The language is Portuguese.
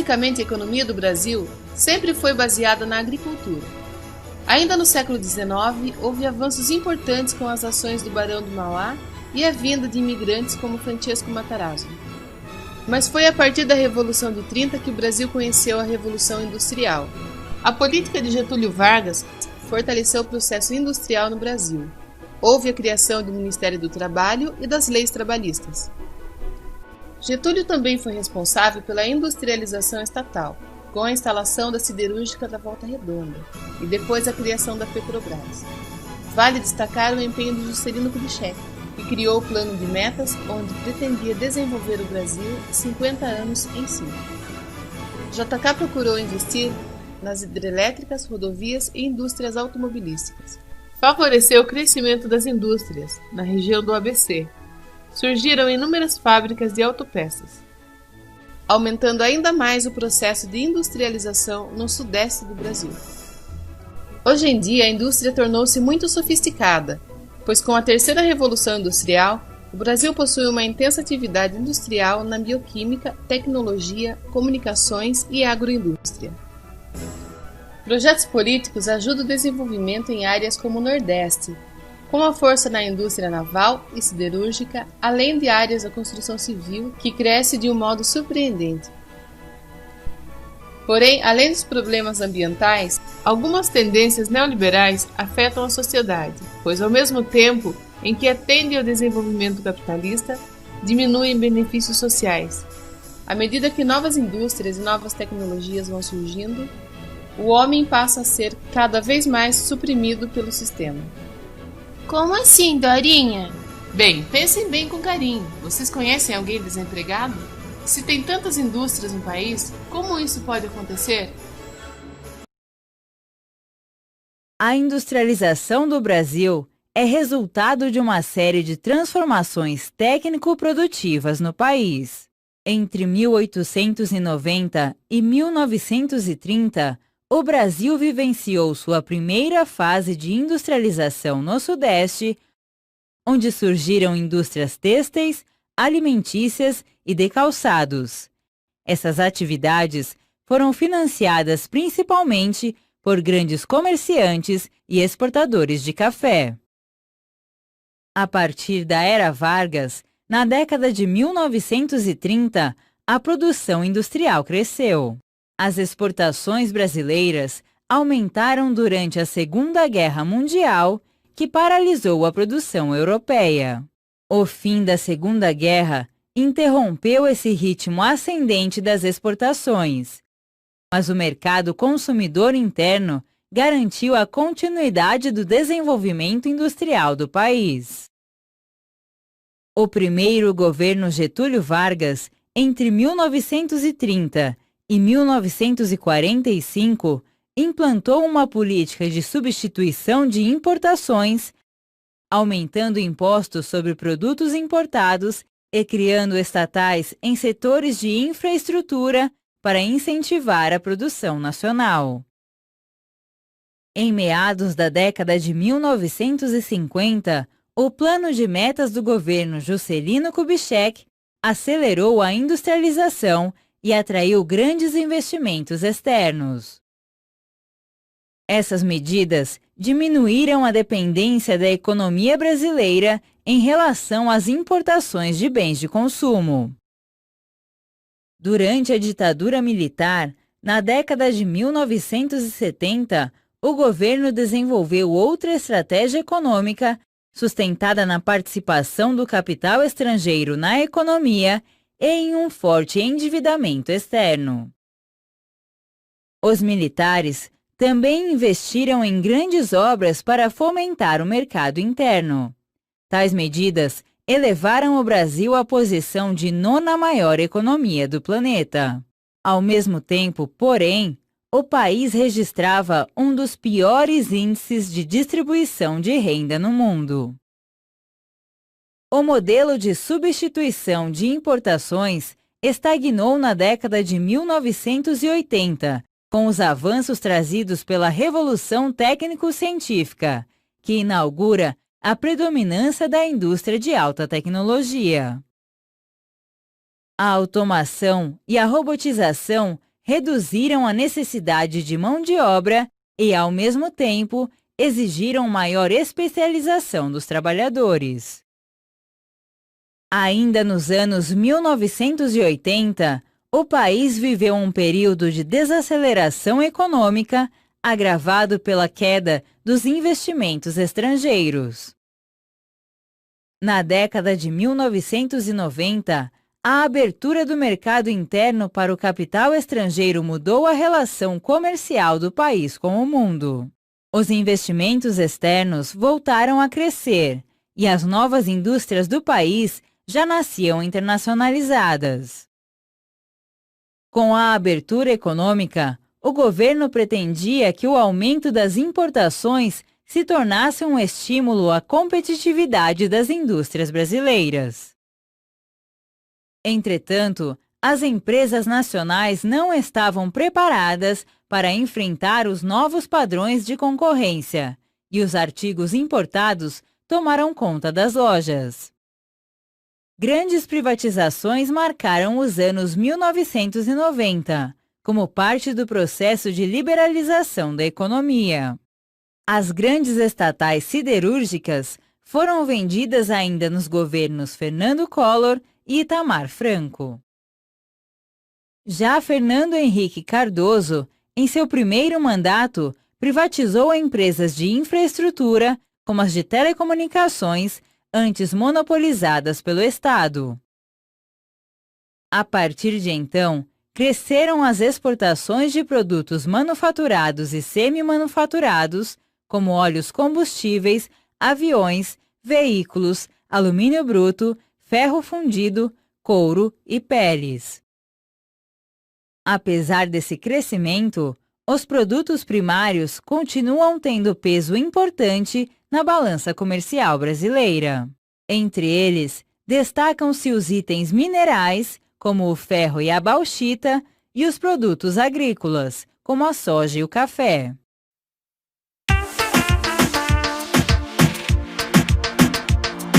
Historicamente, a economia do Brasil sempre foi baseada na agricultura. Ainda no século XIX, houve avanços importantes com as ações do Barão do Mauá e a vinda de imigrantes como Francesco Matarazzo. Mas foi a partir da Revolução de 30 que o Brasil conheceu a Revolução Industrial. A política de Getúlio Vargas fortaleceu o processo industrial no Brasil. Houve a criação do Ministério do Trabalho e das leis trabalhistas. Getúlio também foi responsável pela industrialização estatal, com a instalação da siderúrgica da Volta Redonda e depois a criação da Petrobras. Vale destacar o empenho de Juscelino Kubitschek, que criou o plano de metas onde pretendia desenvolver o Brasil 50 anos em 5. JK procurou investir nas hidrelétricas, rodovias e indústrias automobilísticas. Favoreceu o crescimento das indústrias na região do ABC. Surgiram inúmeras fábricas de autopeças, aumentando ainda mais o processo de industrialização no sudeste do Brasil. Hoje em dia, a indústria tornou-se muito sofisticada, pois com a terceira revolução industrial, o Brasil possui uma intensa atividade industrial na bioquímica, tecnologia, comunicações e agroindústria. Projetos políticos ajudam o desenvolvimento em áreas como o Nordeste, com a força na indústria naval e siderúrgica, além de áreas da construção civil, que cresce de um modo surpreendente. Porém, além dos problemas ambientais, algumas tendências neoliberais afetam a sociedade, pois ao mesmo tempo em que atendem ao desenvolvimento capitalista, diminuem benefícios sociais. À medida que novas indústrias e novas tecnologias vão surgindo, o homem passa a ser cada vez mais suprimido pelo sistema. Como assim, Dorinha? Bem, pensem bem com carinho. Vocês conhecem alguém desempregado? Se tem tantas indústrias no país, como isso pode acontecer? A industrialização do Brasil é resultado de uma série de transformações técnico-produtivas no país. Entre 1890 e 1930, o Brasil vivenciou sua primeira fase de industrialização no Sudeste, onde surgiram indústrias têxteis, alimentícias e de calçados. Essas atividades foram financiadas principalmente por grandes comerciantes e exportadores de café. A partir da Era Vargas, na década de 1930, a produção industrial cresceu. As exportações brasileiras aumentaram durante a Segunda Guerra Mundial, que paralisou a produção europeia. O fim da Segunda Guerra interrompeu esse ritmo ascendente das exportações, mas o mercado consumidor interno garantiu a continuidade do desenvolvimento industrial do país. O primeiro governo Getúlio Vargas, entre 1930 e 1945, implantou uma política de substituição de importações, aumentando impostos sobre produtos importados e criando estatais em setores de infraestrutura para incentivar a produção nacional. Em meados da década de 1950, o plano de metas do governo Juscelino Kubitschek acelerou a industrialização e atraiu grandes investimentos externos. Essas medidas diminuíram a dependência da economia brasileira em relação às importações de bens de consumo. Durante a ditadura militar, na década de 1970, o governo desenvolveu outra estratégia econômica sustentada na participação do capital estrangeiro na economia e em um forte endividamento externo. Os militares também investiram em grandes obras para fomentar o mercado interno. Tais medidas elevaram o Brasil à posição de nona maior economia do planeta. Ao mesmo tempo, porém, o país registrava um dos piores índices de distribuição de renda no mundo. O modelo de substituição de importações estagnou na década de 1980, com os avanços trazidos pela Revolução Técnico-Científica, que inaugura a predominância da indústria de alta tecnologia. A automação e a robotização reduziram a necessidade de mão de obra e, ao mesmo tempo, exigiram maior especialização dos trabalhadores. Ainda nos anos 1980, o país viveu um período de desaceleração econômica agravado pela queda dos investimentos estrangeiros. Na década de 1990, a abertura do mercado interno para o capital estrangeiro mudou a relação comercial do país com o mundo. Os investimentos externos voltaram a crescer e as novas indústrias do país já nasciam internacionalizadas. Com a abertura econômica, o governo pretendia que o aumento das importações se tornasse um estímulo à competitividade das indústrias brasileiras. Entretanto, as empresas nacionais não estavam preparadas para enfrentar os novos padrões de concorrência, e os artigos importados tomaram conta das lojas. Grandes privatizações marcaram os anos 1990, como parte do processo de liberalização da economia. As grandes estatais siderúrgicas foram vendidas ainda nos governos Fernando Collor e Itamar Franco. Já Fernando Henrique Cardoso, em seu primeiro mandato, privatizou empresas de infraestrutura, como as de telecomunicações, antes monopolizadas pelo Estado. A partir de então, cresceram as exportações de produtos manufaturados e semi-manufaturados, como óleos combustíveis, aviões, veículos, alumínio bruto, ferro fundido, couro e peles. Apesar desse crescimento, os produtos primários continuam tendo peso importante na balança comercial brasileira. Entre eles, destacam-se os itens minerais, como o ferro e a bauxita, e os produtos agrícolas, como a soja e o café.